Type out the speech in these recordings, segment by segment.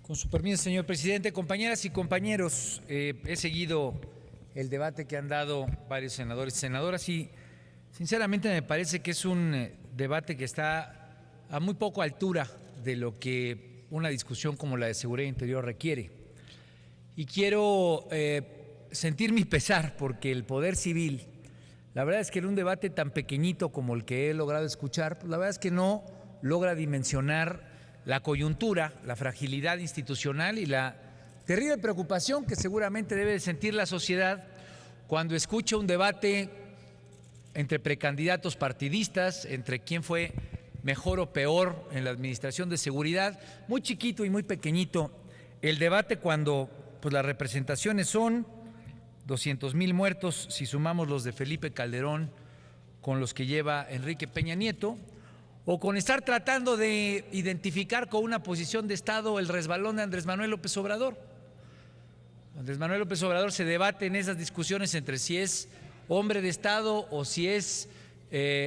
Con su permiso, señor presidente, compañeras y compañeros, he seguido el debate que han dado varios senadores y senadoras y sinceramente me parece que es un debate que está a muy poco altura de lo que una discusión como la de seguridad interior requiere. Y quiero sentir mi pesar porque el poder civil, la verdad es que en un debate tan pequeñito como el que he logrado escuchar, pues la verdad es que no logra dimensionar la coyuntura, la fragilidad institucional y la terrible preocupación que seguramente debe de sentir la sociedad cuando escucha un debate entre precandidatos partidistas, entre quién fue mejor o peor en la administración de seguridad, muy chiquito y muy pequeñito el debate cuando pues las representaciones son 200,000 muertos si sumamos los de Felipe Calderón con los que lleva Enrique Peña Nieto, o con estar tratando de identificar con una posición de Estado el resbalón de Andrés Manuel López Obrador. Andrés Manuel López Obrador se debate en esas discusiones entre si es hombre de Estado o si es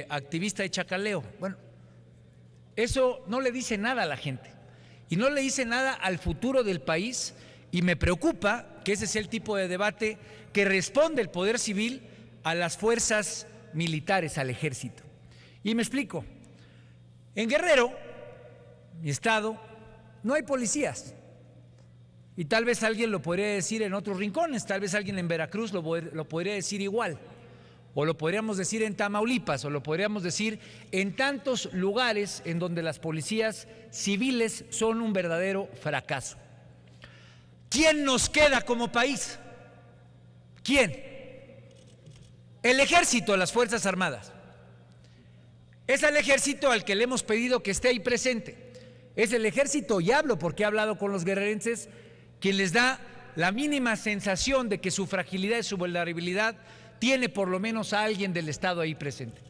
activista de chacaleo. Bueno, eso no le dice nada a la gente y no le dice nada al futuro del país, y me preocupa que ese sea el tipo de debate que responde el poder civil a las fuerzas militares, al ejército. Y me explico. En Guerrero, mi estado, no hay policías. Y tal vez alguien lo podría decir en otros rincones, tal vez alguien en Veracruz lo podría decir igual. O lo podríamos decir en Tamaulipas, o lo podríamos decir en tantos lugares en donde las policías civiles son un verdadero fracaso. ¿Quién nos queda como país? ¿Quién? El Ejército, las Fuerzas Armadas. Es el Ejército al que le hemos pedido que esté ahí presente. Es el Ejército, y hablo porque he hablado con los guerrerenses, quien les da la mínima sensación de que su fragilidad y su vulnerabilidad tiene por lo menos a alguien del Estado ahí presente.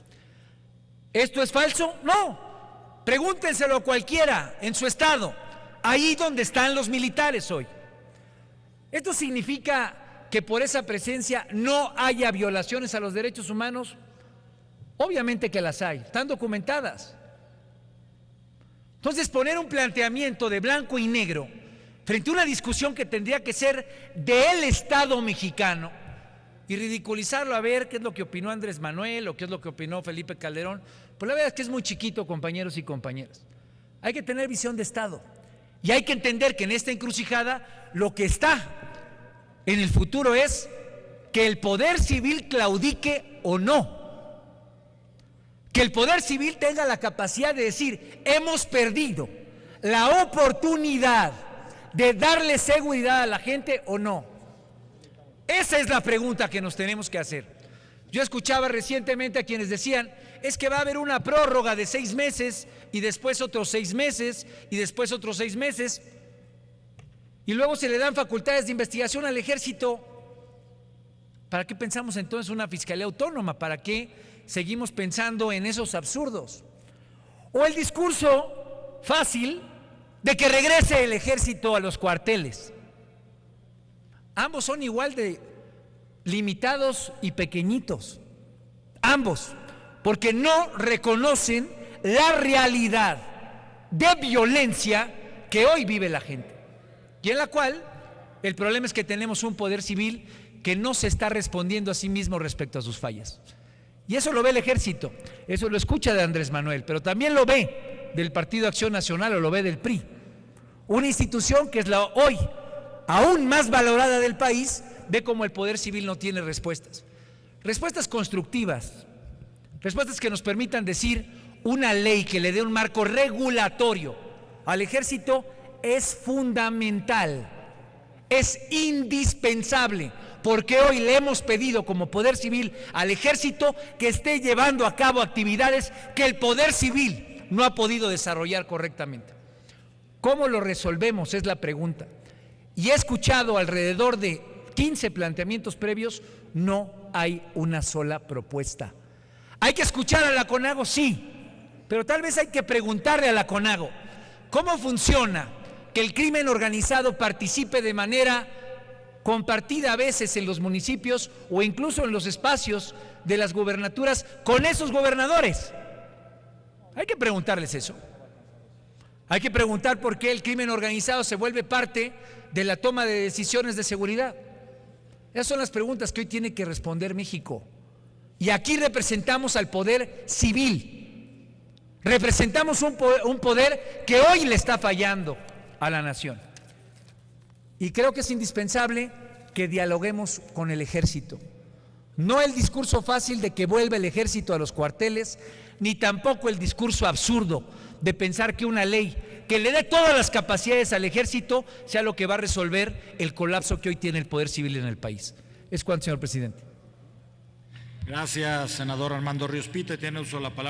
¿Esto es falso? No. Pregúntenselo a cualquiera en su estado, ahí donde están los militares hoy. ¿Esto significa que por esa presencia no haya violaciones a los derechos humanos? Obviamente que las hay, están documentadas. Entonces, poner un planteamiento de blanco y negro frente a una discusión que tendría que ser del Estado mexicano y ridiculizarlo a ver qué es lo que opinó Andrés Manuel o qué es lo que opinó Felipe Calderón, pues la verdad es que es muy chiquito, compañeros y compañeras. Hay que tener visión de Estado y hay que entender que en esta encrucijada lo que está en el futuro es que el poder civil claudique o no. Que el poder civil tenga la capacidad de decir, hemos perdido la oportunidad de darle seguridad a la gente o no. Esa es la pregunta que nos tenemos que hacer. Yo escuchaba recientemente a quienes decían, es que va a haber una prórroga de 6 meses y después otros 6 meses y después otros 6 meses y luego se le dan facultades de investigación al Ejército. ¿Para qué pensamos entonces una fiscalía autónoma? ¿Para qué seguimos pensando en esos absurdos? O el discurso fácil de que regrese el Ejército a los cuarteles. Ambos son igual de limitados y pequeñitos. Ambos, porque no reconocen la realidad de violencia que hoy vive la gente. Y en la cual el problema es que tenemos un poder civil que no se está respondiendo a sí mismo respecto a sus fallas. Y eso lo ve el Ejército, eso lo escucha de Andrés Manuel, pero también lo ve del Partido Acción Nacional o lo ve del PRI. Una institución que es la hoy aún más valorada del país, ve como el poder civil no tiene respuestas. Respuestas constructivas, respuestas que nos permitan decir una ley que le dé un marco regulatorio al Ejército es fundamental, es indispensable. Porque hoy le hemos pedido como poder civil al Ejército que esté llevando a cabo actividades que el poder civil no ha podido desarrollar correctamente. ¿Cómo lo resolvemos? Es la pregunta. Y he escuchado alrededor de 15 planteamientos previos, no hay una sola propuesta. ¿Hay que escuchar a la CONAGO? Sí, pero tal vez hay que preguntarle a la CONAGO, ¿cómo funciona que el crimen organizado participe de manera compartida a veces en los municipios o incluso en los espacios de las gubernaturas con esos gobernadores? Hay que preguntarles eso. Hay que preguntar por qué el crimen organizado se vuelve parte de la toma de decisiones de seguridad. Esas son las preguntas que hoy tiene que responder México. Y aquí representamos al poder civil, representamos un poder que hoy le está fallando a la nación. Y creo que es indispensable que dialoguemos con el ejército. No el discurso fácil de que vuelva el ejército a los cuarteles, ni tampoco el discurso absurdo de pensar que una ley que le dé todas las capacidades al ejército sea lo que va a resolver el colapso que hoy tiene el poder civil en el país. Es cuanto, señor presidente. Gracias, senador Armando Ríos Pite. Tiene uso de la palabra.